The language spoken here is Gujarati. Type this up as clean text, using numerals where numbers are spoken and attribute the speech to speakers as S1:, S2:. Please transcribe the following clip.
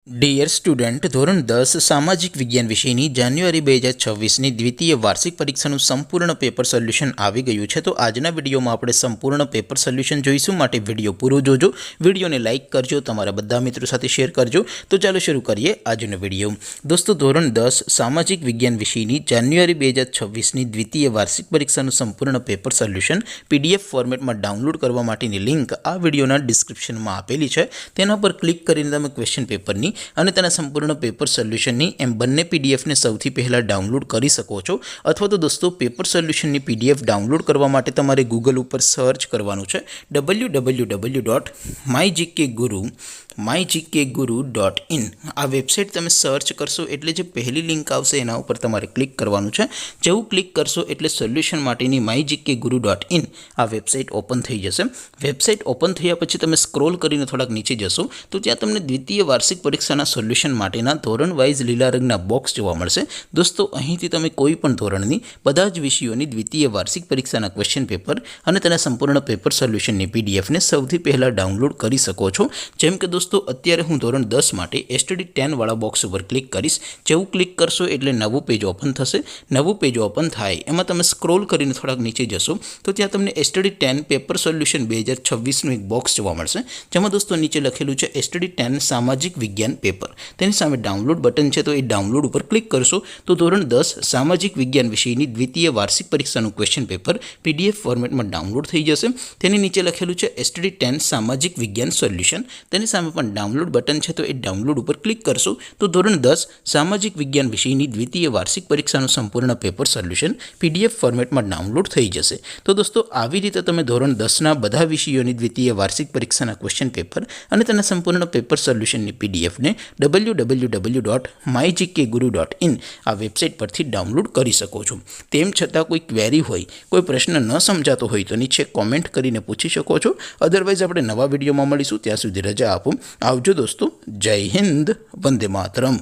S1: ડિયર સ્ટુડન્ટ, ધોરણ 10 સામાજિક વિજ્ઞાન વિષયની જાન્યુઆરી 2026ની દ્વિતીય વાર્ષિક પરીક્ષાનું સંપૂર્ણ પેપર સોલ્યુશન આવી ગયું છે। તો આજના વિડીયોમાં આપણે સંપૂર્ણ પેપર સોલ્યુશન જોઈશું, માટે વિડીયો પૂરો જોજો, વિડીયોને લાઇક કરજો, તમારા બધા મિત્રો સાથે શેર કરજો। તો ચાલો શરૂ કરીએ આજનો વિડીયો। દોસ્તો, ધોરણ 10 સામાજિક વિજ્ઞાન વિષયની જાન્યુઆરી 2026ની દ્વિતીય વાર્ષિક પરીક્ષાનું સંપૂર્ણ પેપર સોલ્યુશન PDF ફોર્મેટમાં ડાઉનલોડ કરવા માટેની લિંક આ વિડીયોના ડિસ્ક્રિપ્શનમાં આપેલી છે। તેના પર ક્લિક કરીને તમે ક્વેશ્ચન પેપરની અને તેના સંપૂર્ણ પેપર સોલ્યુશનની એમ બંને પીડીએફને સૌથી પહેલાં ડાઉનલોડ કરી શકો છો। અથવા તો દોસ્તો, પેપર સોલ્યુશનની PDF ડાઉનલોડ કરવા માટે તમારે ગૂગલ ઉપર સર્ચ કરવાનું છે www.mygkguru.in। આ વેબસાઇટ તમે સર્ચ કરશો એટલે જે પહેલી લિંક આવશે એના ઉપર તમારે ક્લિક કરવાનું છે। જેવું ક્લિક કરશો એટલે સોલ્યુશન માટેની mygkguru.in આ વેબસાઇટ ઓપન થઈ જશે। વેબસાઇટ ઓપન થયા પછી તમે સ્ક્રોલ કરીને થોડાક નીચે જશો તો ત્યાં તમને દ્વિતીય વાર્ષિક પરીક્ષાના સોલ્યુશન માટેના ધોરણ વાઇઝ લીલા રંગના બોક્સ જોવા મળશે। દોસ્તો, અહીંથી તમે કોઈ પણ ધોરણની બધા જ વિષયોની દ્વિતીય વાર્ષિક પરીક્ષાના ક્વેશ્ચન પેપર અને તેના સંપૂર્ણ પેપર સોલ્યુશનની પીડીએફને સૌથી પહેલાં ડાઉનલોડ કરી શકો છો। જેમ કે દોસ્તો, અત્યારે હું ધોરણ 10 માટે STD 10 વાળા બોક્સ ઉપર ક્લિક કરીશ। જેવું ક્લિક કરશો એટલે નવું પેજ ઓપન થશે। નવું પેજ ઓપન થાય એમાં તમે સ્ક્રોલ કરીને થોડાક નીચે જશો તો ત્યાં તમને STD 10 પેપર સોલ્યુશન 2026નું એક બોક્સ જોવા મળશે, જેમાં દોસ્તો નીચે લખેલું છે STD 10 સામાજિક વિજ્ઞાન પેપર। તેની સામે ડાઉનલોડ બટન છે, તો એ ડાઉનલોડ ઉપર ક્લિક કરશો તો ધોરણ 10 સામાજિક વિજ્ઞાન વિષયની દ્વિતીય વાર્ષિક પરીક્ષાનું ક્વેશ્ચન પેપર PDF ફોર્મેટમાં ડાઉનલોડ થઈ જશે। તેની નીચે લખેલું છે STD 10 સામાજિક વિજ્ઞાન સોલ્યુશન। તેની સામે પણ ડાઉનલોડ બટન છે, તો એ ડાઉનલોડ ઉપર ક્લિક કરશો તો ધોરણ 10 સામાજિક વિજ્ઞાન વિષયની દ્વિતીય વાર્ષિક પરીક્ષાનું સંપૂર્ણ પેપર સોલ્યુશન PDF ફોર્મેટમાં ડાઉનલોડ થઈ જશે। તો દોસ્તો, આવી રીતે તમે ધોરણ 10ના બધા વિષયોની દ્વિતીય વાર્ષિક પરીક્ષાના ક્વેશ્ચન પેપર અને તેના સંપૂર્ણ પેપર સોલ્યુશનની પીડીએફને www.mygkguru.in આ વેબસાઇટ પરથી ડાઉનલોડ કરી શકો છો। તેમ છતાં કોઈ ક્વેરી હોય, કોઈ પ્રશ્ન ન સમજાતો હોય તો નીચે કોમેન્ટ કરીને પૂછી શકો છો। અદરવાઇઝ આપણે નવા વિડીયોમાં મળીશું, ત્યાં સુધી રજા આપો। આવજો દોસ્તો, જય હિન્દ, વંદે માતરમ।